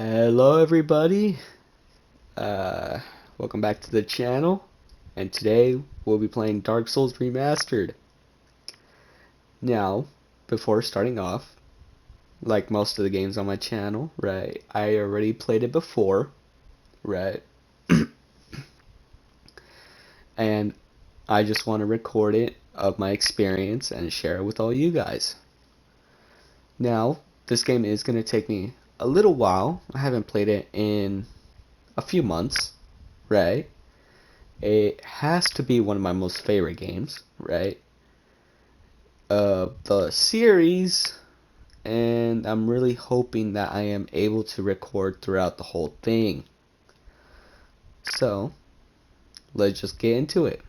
Hello everybody, uh, welcome back to the channel, and today we'll be playing Dark Souls Remastered. Now, before starting off, like most of the games on my channel, right, I already played it before, right, and I just want to record it of my experience and share it with all you guys. Now, this game is going to take me a little while. I haven't played it in a few months, right? It has to be one of my most favorite games, right? The series, and I'm really hoping that I am able to record throughout the whole thing. So, let's just get into it.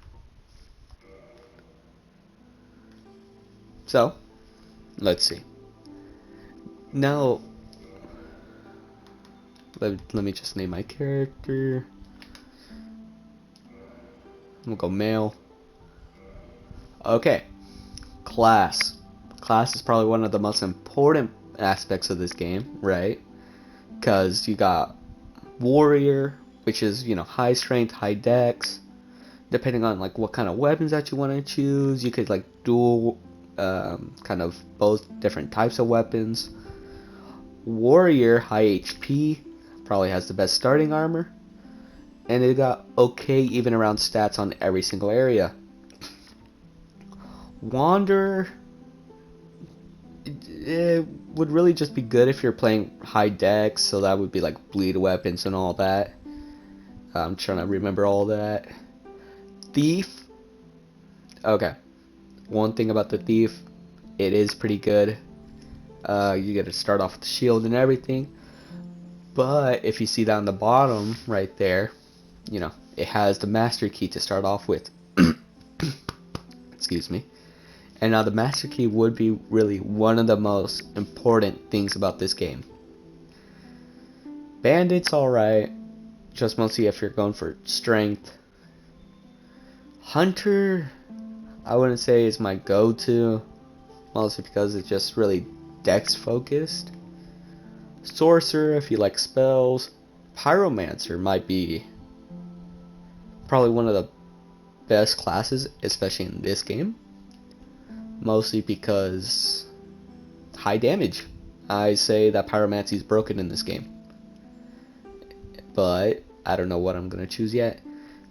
So, let's see. Now, let me just name my character. We'll go male. Okay, class. Class is probably one of the most important aspects of this game, right? Because you got warrior, which is, high strength, high dex. Depending on like what kind of weapons that you want to choose, you could like dual kind of both different types of weapons. Warrior, high HP, probably has the best starting armor, and it got okay even around stats on every single area. Wanderer, it would really just be good if you're playing high dex, so that would be like bleed weapons and all that. I'm trying to remember all that. Thief, okay, one thing about the thief, it is pretty good. You get to start off with the shield and everything, but if you see down the bottom right there, it has the master key to start off with. Excuse me. And now the master key would be really one of the most important things about this game. Bandit's alright, just mostly if you're going for strength. Hunter, I wouldn't say is my go-to, mostly because it's just really dex focused. Sorcerer, if you like spells. Pyromancer might be probably one of the best classes, especially in this game. Mostly because high damage. I say that Pyromancy is broken in this game. But I don't know what I'm going to choose yet.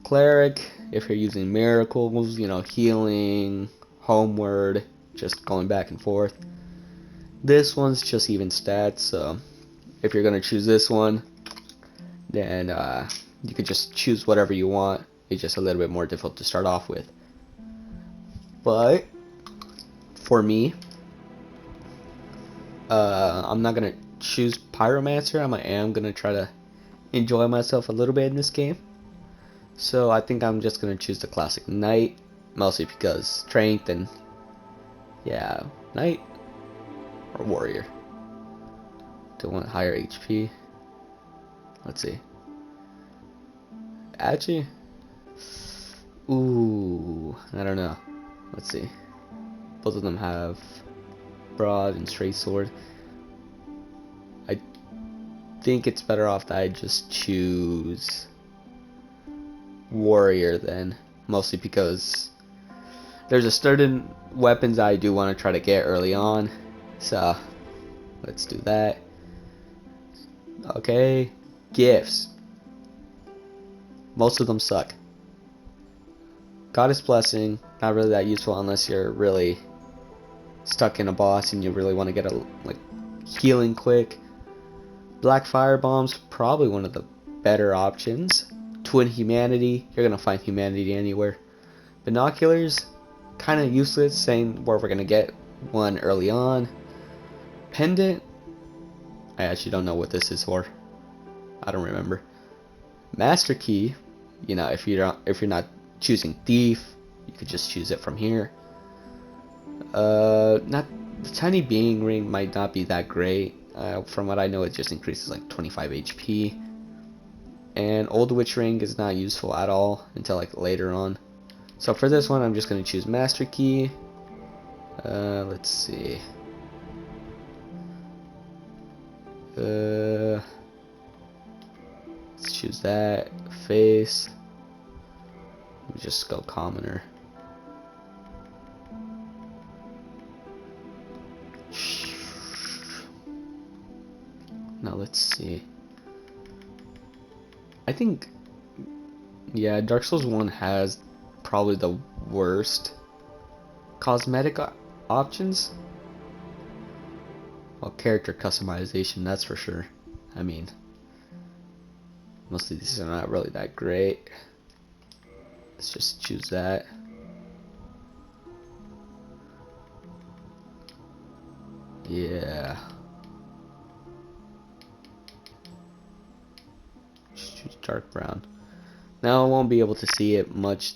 Cleric, if you're using miracles, healing, homeward, just going back and forth. This one's just even stats, so if you're going to choose this one, then you could just choose whatever you want. It's just a little bit more difficult to start off with. But for me, I'm not going to choose Pyromancer. I am going to try to enjoy myself a little bit in this game. So I think I'm just going to choose the classic Knight, mostly because strength and, yeah, Knight or Warrior. Don't want higher HP. Let's see. Actually, ooh, I don't know. Let's see. Both of them have broad and straight sword. I think it's better off that I just choose Warrior then, mostly because there's a certain weapons I do want to try to get early on, so let's do that. Okay, gifts. Most of them suck. Goddess Blessing, not really that useful unless you're really stuck in a boss and you really want to get a healing quick. Black Fire Bombs, probably one of the better options. Twin Humanity, you're gonna find humanity anywhere. Binoculars, kind of useless, saying where we're gonna get one early on. Pendant, I actually don't know what this is for. I don't remember. Master Key, if you're not choosing Thief, you could just choose it from here. Not the Tiny Being Ring might not be that great. From what I know, it just increases like 25 HP. And Old Witch Ring is not useful at all until like later on. So for this one, I'm just going to choose Master Key. Let's see. choose that. Face. We just go commoner. Now let's see. I think, yeah, Dark Souls 1 has probably the worst cosmetic options. Well, character customization, that's for sure. I mean, most of these are not really that great. Let's just choose that. Yeah. Just choose dark brown. Now I won't be able to see it much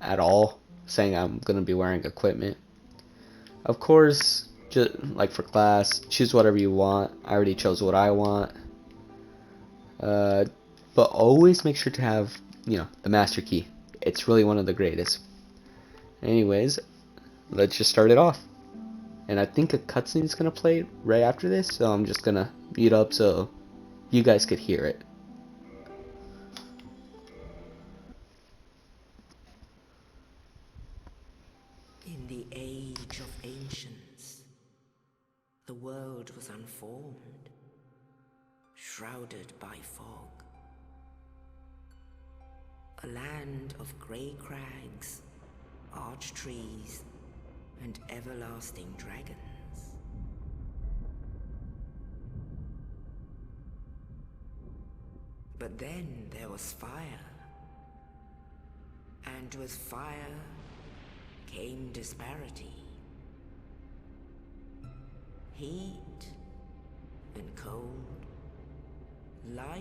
at all, saying I'm gonna be wearing equipment. Of course, just like for class, choose whatever you want. I already chose what I want. But always make sure to have, the master key. It's really one of the greatest. Anyways, let's just start it off. And I think a cutscene is gonna play right after this, so I'm just gonna mute up so you guys could hear it. In the age of ancients, the world was unformed, shrouded by fog. A land of grey crags, arch trees, and everlasting dragons. But then there was fire, and with fire came disparity. Heat and cold, life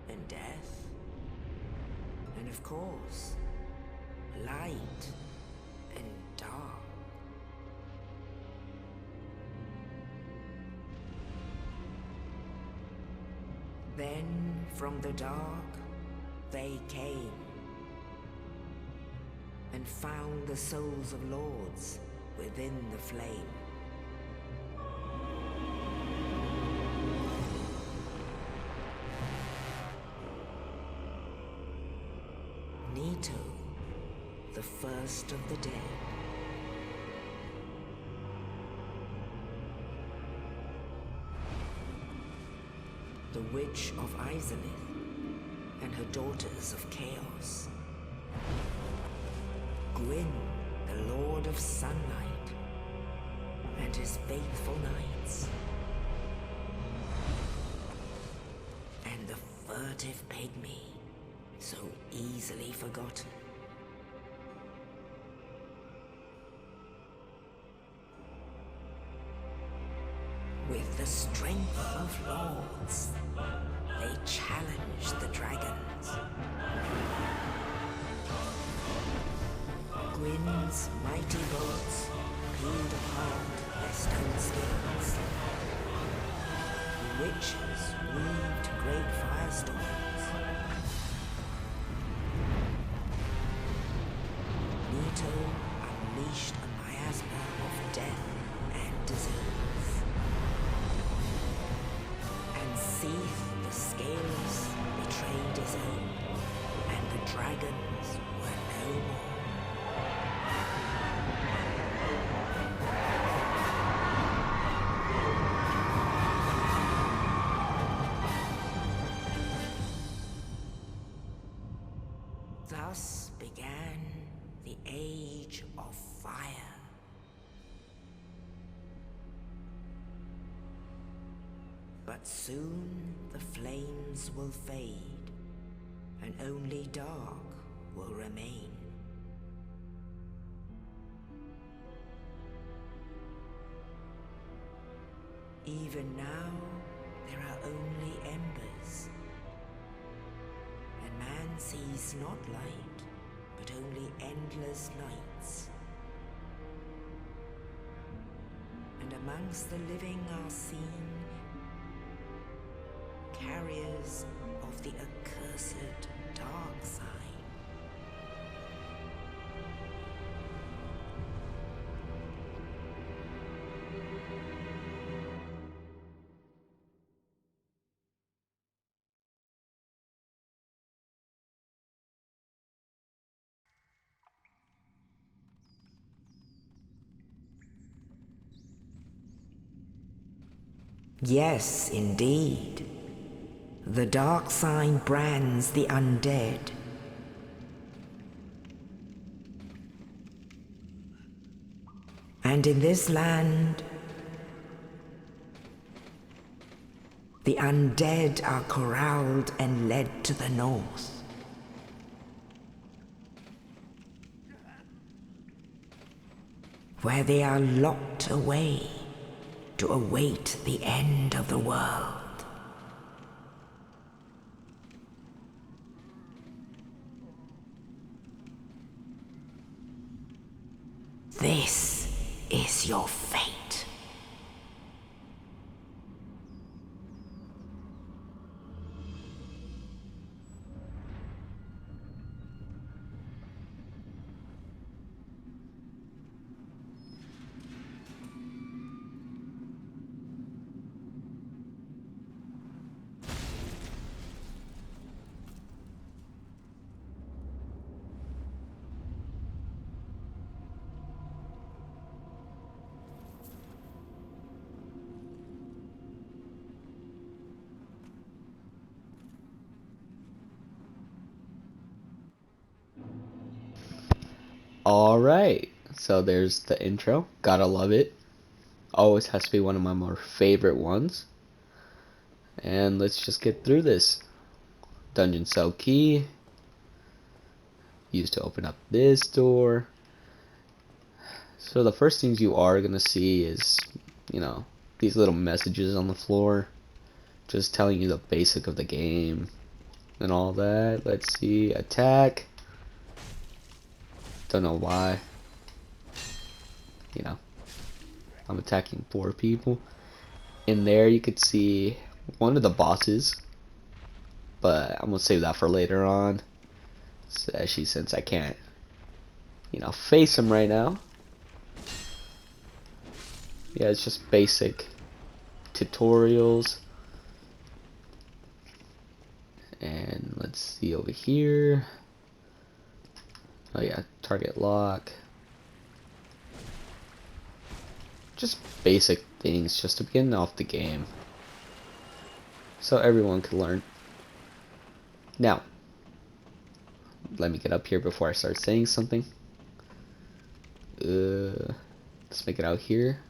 and death, and of course, light and dark. Then from the dark they came and found the souls of lords within the flame. Nito, the first of the dead. The Witch of Izalith and her daughters of Chaos. Gwyn, the Lord of Sunlight, and his faithful knights. And the furtive pygmy, so easily forgotten. With the strength of lords, they challenged the dragons. Gwyn's mighty bolts peeled apart their stone skins. The witches weaved great firestorms. Nito unleashed a miasma of death and disease. And Seath the Scaleless betrayed his own, and the dragons were no more. Thus began the Age of Fire. But soon the flames will fade, and only dark will remain. Even now, there are only embers, and man sees not light, but only endless nights. And amongst the living are seen carriers of the accursed dark side. Yes, indeed. The dark sign brands the undead. And in this land, the undead are corralled and led to the north. Where they are locked away to await the end of the world. This is your fate. Alright, so there's the intro. Gotta love it. Always has to be one of my more favorite ones. And let's just get through this. Dungeon cell key. Used to open up this door. So the first things you are gonna see is, these little messages on the floor. Just telling you the basic of the game and all that. Let's see. Attack. Don't know why. I'm attacking 4 people. In there you could see one of the bosses, but I'm gonna save that for later on, especially since I can't face him right now. Yeah, it's just basic tutorials. And let's see over here. Oh yeah, target lock. Just basic things just to begin off the game, so everyone can learn. Now, let me get up here before I start saying something. Let's make it out here.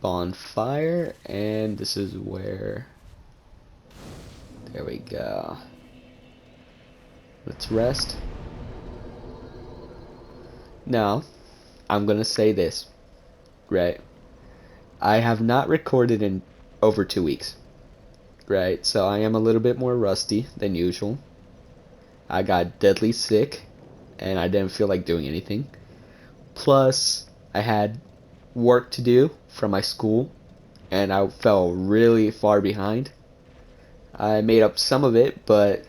Bondfire, and this is where. There we go. Let's rest. Now, I'm gonna say this, right? I have not recorded in over 2 weeks, right? So I am a little bit more rusty than usual. I got deadly sick, and I didn't feel like doing anything. Plus, I had work to do from my school, and I fell really far behind. I made up some of it, but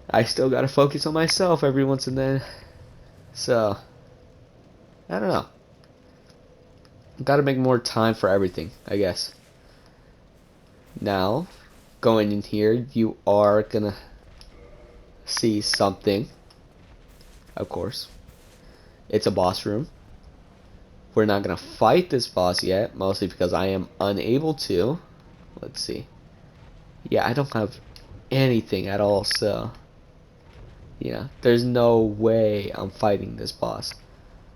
I still gotta focus on myself every once and then. So, I don't know. Gotta make more time for everything, I guess. Now, going in here, you are gonna see something. Of course. It's a boss room. We're not gonna fight this boss yet, mostly because I am unable to. Let's see. Yeah, I don't have anything at all, so there's no way I'm fighting this boss.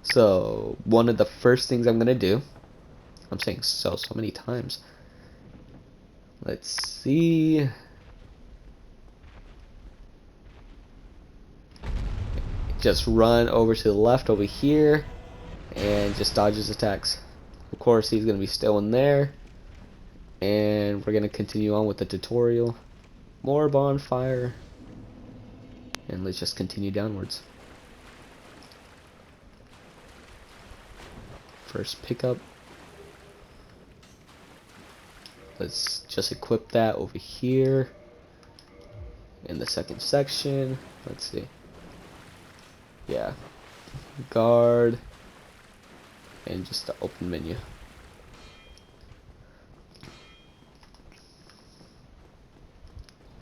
So one of the first things I'm gonna do, I'm saying so many times. Let's see. Just run over to the left over here and just dodge his attacks. Of course, he's gonna be still in there, and we're gonna continue on with the tutorial. More bonfire, and let's just continue downwards. First pickup. Let's just equip that over here in the second section. Let's see. Yeah, guard, and just the open menu.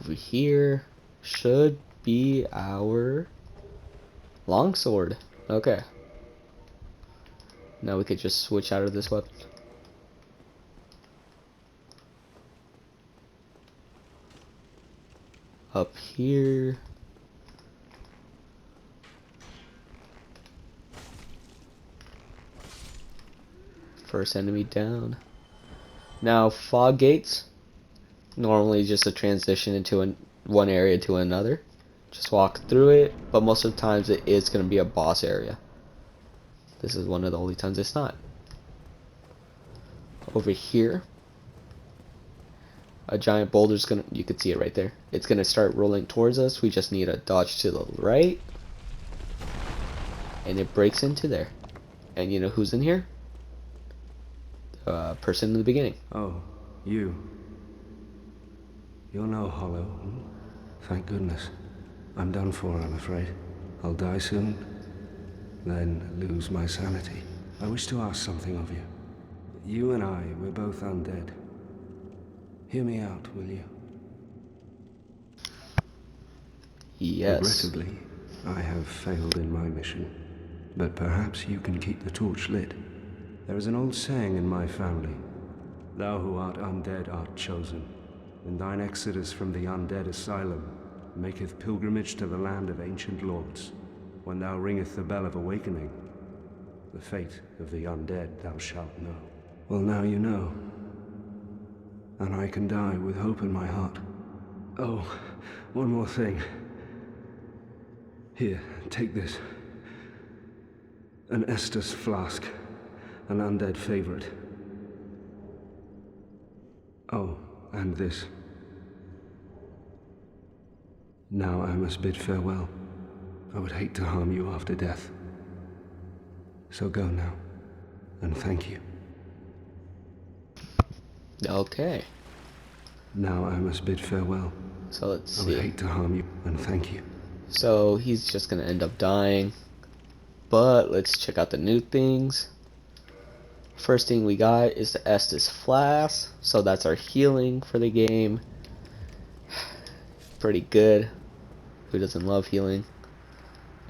Over here should be our longsword. Okay. Now we could just switch out of this weapon. up here. First enemy down. Now fog gates, normally just a transition into one area to another. Just walk through it, but most of the times it is going to be a boss area. This is one of the only times it's not. Over here, a giant boulder's gonna, you can see it right there. It's gonna start rolling towards us. We just need a dodge to the right, and it breaks into there. And you know who's in here? The person in the beginning. Oh, you. You're no hollow. Hmm? Thank goodness. I'm done for, I'm afraid. I'll die soon, then lose my sanity. I wish to ask something of you. You and I, we're both undead. Hear me out, will you? Yes. Regrettably, I have failed in my mission, but perhaps you can keep the torch lit. There is an old saying in my family: thou who art undead art chosen, and thine exodus from the undead asylum maketh pilgrimage to the land of ancient lords. When thou ringeth the bell of awakening, the fate of the undead thou shalt know. Well, now you know, and I can die with hope in my heart. Oh, one more thing. Here, take this. An Estus flask, an undead favorite. Oh, and this. Now I must bid farewell. I would hate to harm you after death. So go now, and thank you. Okay. Now I must bid farewell. So let's I would see. hate to harm you, and thank you. So he's just gonna end up dying. But let's check out the new things. First thing we got is the Estus Flask. So that's our healing for the game. Pretty good. Who doesn't love healing?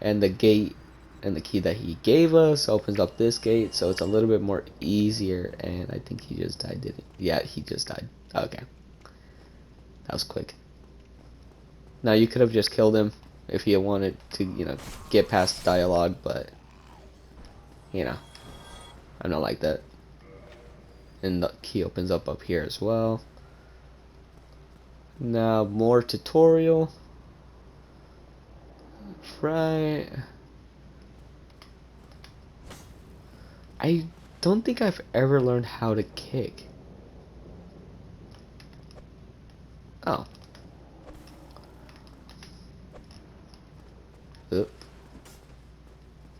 And the gate and the key that he gave us opens up this gate, so it's a little bit more easier. And I think he just died, didn't he? Yeah, he just died. Okay. That was quick. Now you could have just killed him if you wanted to, you know, get past the dialogue, but you know, I'm not like that. And the key opens up here as well. Now more tutorial. Right. I don't think I've ever learned how to kick. Oh. Oop.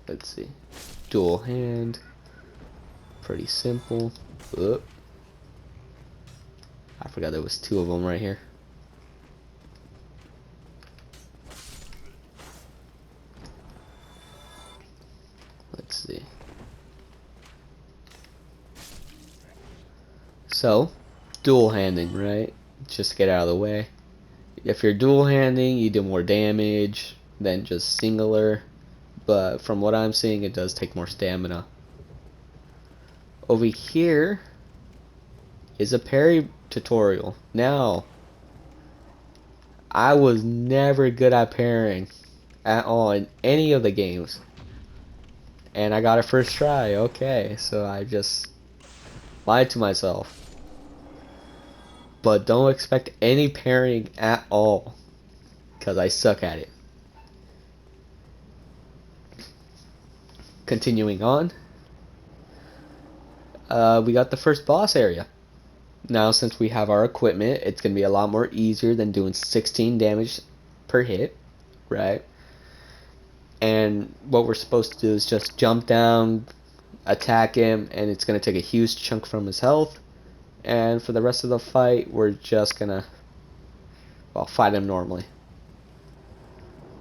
Let's see. Dual hand. Pretty simple. Oop. I forgot there was two of them right here. Let's see. So, dual handing, right? Just to get out of the way. If you're dual handing, you do more damage than just singular. But from what I'm seeing, it does take more stamina. Over here is a parry tutorial. Now, I was never good at parrying at all in any of the games. And I got it first try. Okay, so I just lied to myself. But don't expect any parrying at all, because I suck at it. Continuing on, we got the first boss area. Now since we have our equipment, it's going to be a lot more easier than doing 16 damage per hit, right? And what we're supposed to do is just jump down, attack him, and it's going to take a huge chunk from his health. And for the rest of the fight, we're just gonna, well, fight him normally.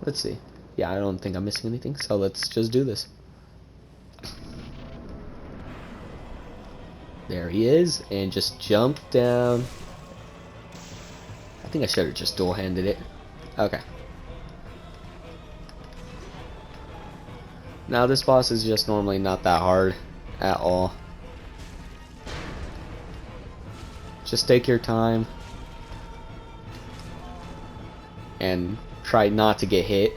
Let's see. Yeah, I don't think I'm missing anything, so let's just do this. There he is, and just jump down. I think I should have just dual-handed it. Okay. Now this boss is just normally not that hard at all. Just take your time. and try not to get hit.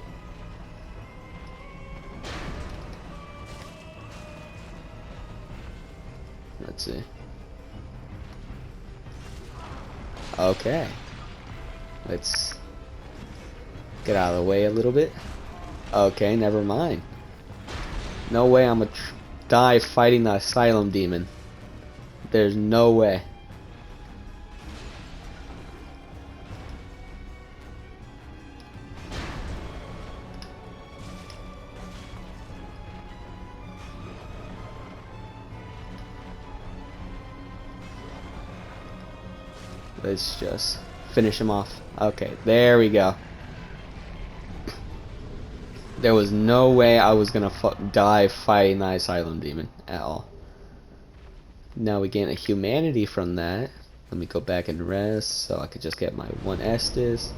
Let's see. Okay. Let's get out of the way a little bit. Okay, never mind. No way I'm gonna die fighting the Asylum demon. There's no way. Let's just finish him off. Okay, there we go. There was no way I was gonna die fighting the Asylum demon at all. Now we gain a humanity from that. Let me go back and rest so I could just get my 1 Estus.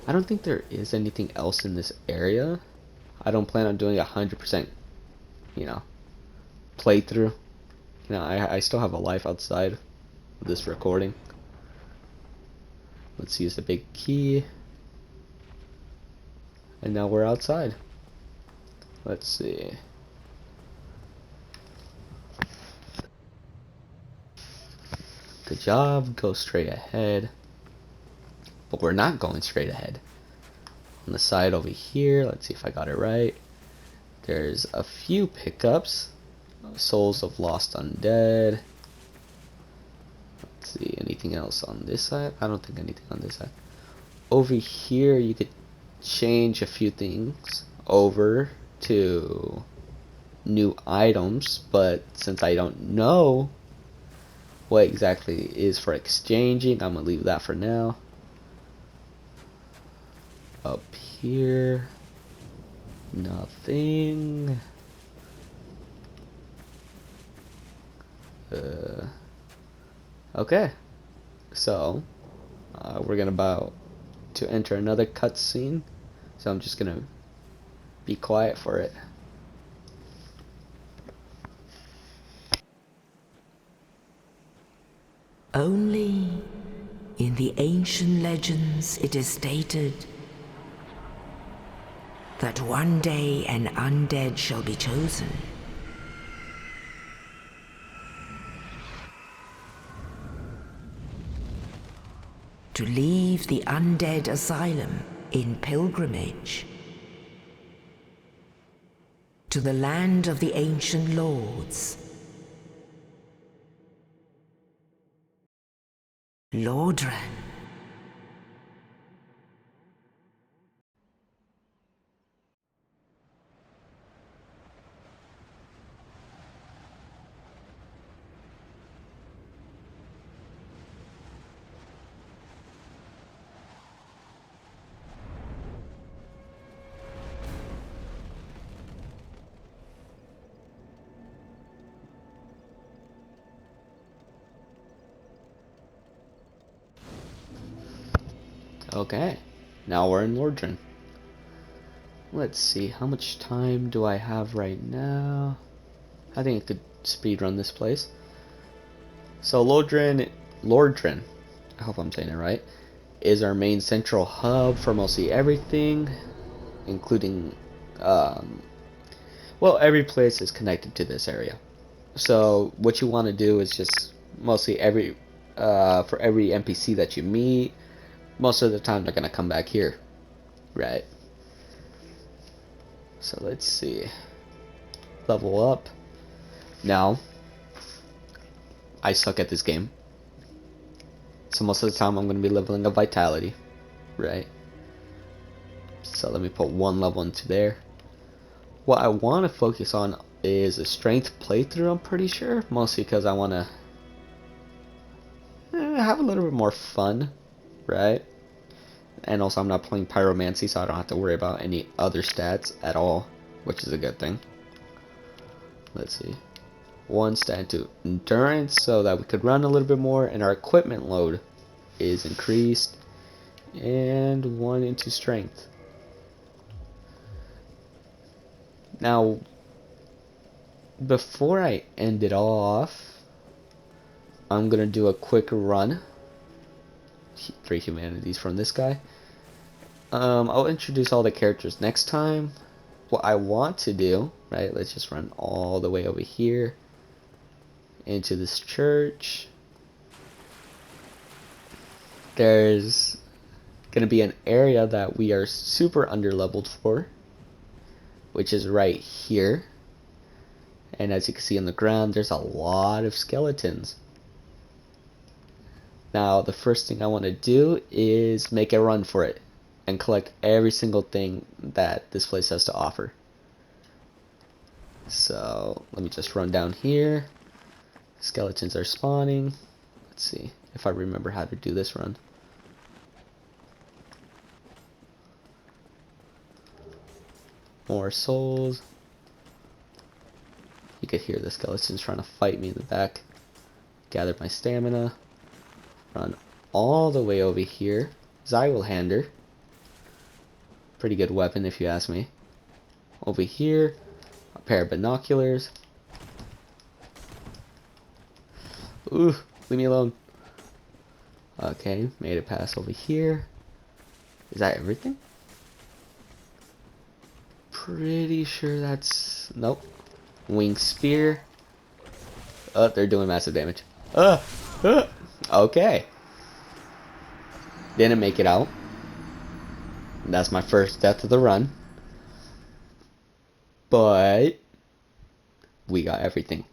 I don't think there is anything else in this area. I don't plan on doing 100%, you know, playthrough. You know, I still have a life outside of this recording. Let's use the big key. And now we're outside. Let's see. Good job. Go straight ahead. But we're not going straight ahead. On the side over here, let's see if I got it right. There's a few pickups. Souls of Lost Undead. Let's see, anything else on this side? I don't think anything on this side. Over here, you could change a few things over to new items, but since I don't know what exactly is for exchanging, I'm gonna leave that for now. Up here, nothing. Okay, so we're about to enter another cutscene, so I'm just gonna be quiet for it. Only in the ancient legends it is stated that one day an undead shall be chosen. To leave the undead asylum in pilgrimage to the land of the ancient lords. Lordran. Okay, now we're in Lordran. Let's see, how much time do I have right now? I think I could speedrun this place. So Lordran, I hope I'm saying it right, is our main central hub for mostly everything, including, well, every place is connected to this area. So what you want to do is just mostly for every NPC that you meet, most of the time they're gonna come back here, right? So let's see, level up. Now I suck at this game, so most of the time I'm gonna be leveling up vitality, right? So let me put 1 level into there. What I want to focus on is a strength playthrough, I'm pretty sure, mostly because I want to have a little bit more fun, right? And also I'm not playing pyromancy, so I don't have to worry about any other stats at all, which is a good thing. Let's see, 1 stat into endurance so that we could run a little bit more, and our equipment load is increased, and 1 into strength. Now before I end it off, I'm gonna do a quick run 3 humanities from this guy. I'll introduce all the characters next time. What I want to do, right, let's just run all the way over here into this church. There's gonna be an area that we are super underleveled for, which is right here. And as you can see on the ground, there's a lot of skeletons. Now, the first thing I want to do is make a run for it and collect every single thing that this place has to offer. So, let me just run down here. Skeletons are spawning. Let's see if I remember how to do this run. More souls. You could hear the skeletons trying to fight me in the back. Gather my stamina. Run all the way over here. Zywilhander. Pretty good weapon if you ask me. Over here, a pair of binoculars. Ooh, leave me alone. Okay, made it past over here. Is that everything? Pretty sure that's... Nope. Wing spear. Oh, they're doing massive damage. Okay. Didn't make it out. That's my first death of the run. But we got everything.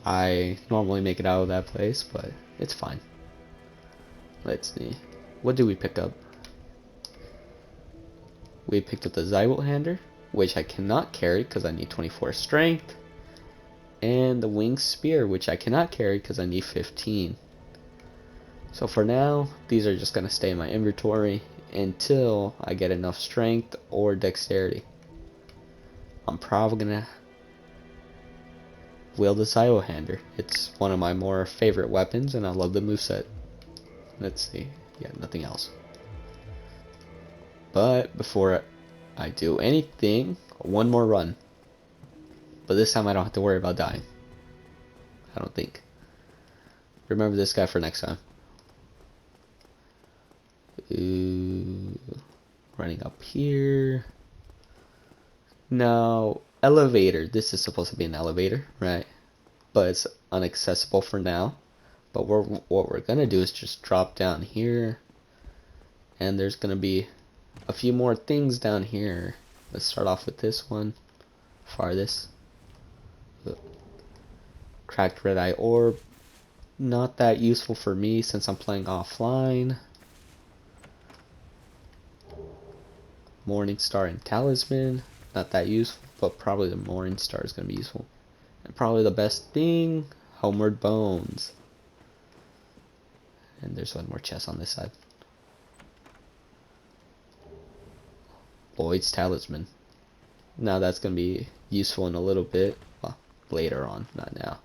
I normally make it out of that place, but it's fine. Let's see. What do we pick up? We picked up the Zywilhander, which I cannot carry because I need 24 strength. And the winged spear, which I cannot carry because I need 15. So for now, these are just going to stay in my inventory until I get enough strength or dexterity. I'm probably going to wield the Zywilhander. It's one of my more favorite weapons and I love the moveset. Let's see. Yeah, nothing else. But before I do anything, one more run. But this time I don't have to worry about dying. I don't think. Remember this guy for next time. Ooh, running up here. Now, elevator. This is supposed to be an elevator, right? But it's inaccessible for now. But what we're going to do is just drop down here. And there's going to be a few more things down here. Let's start off with this one. Farthest. Cracked red eye orb. Not that useful for me since I'm playing offline. Morning Star and Talisman. Not that useful, but probably the Morning Star is going to be useful. And probably the best thing, Homeward Bones. And there's one more chest on this side. Lloyd's Talisman. Now that's going to be useful in a little bit. Well, later on, not now.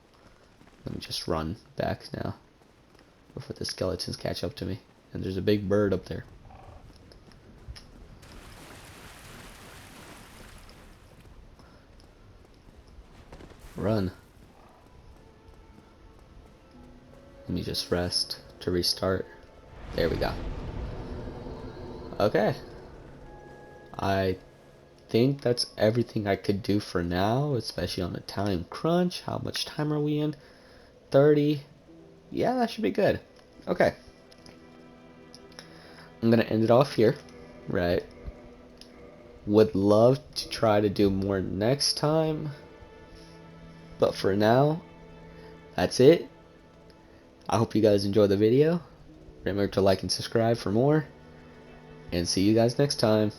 Let me just run back now before the skeletons catch up to me. And there's a big bird up there. Run. Let me just rest to restart. There we go. Okay. I think that's everything I could do for now, especially on a time crunch. How much time are we in? 30. Yeah, that should be good. Okay. I'm gonna end it off here. Right. Would love to try to do more next time. But for now, that's it. I hope you guys enjoyed the video. Remember to like and subscribe for more. And see you guys next time.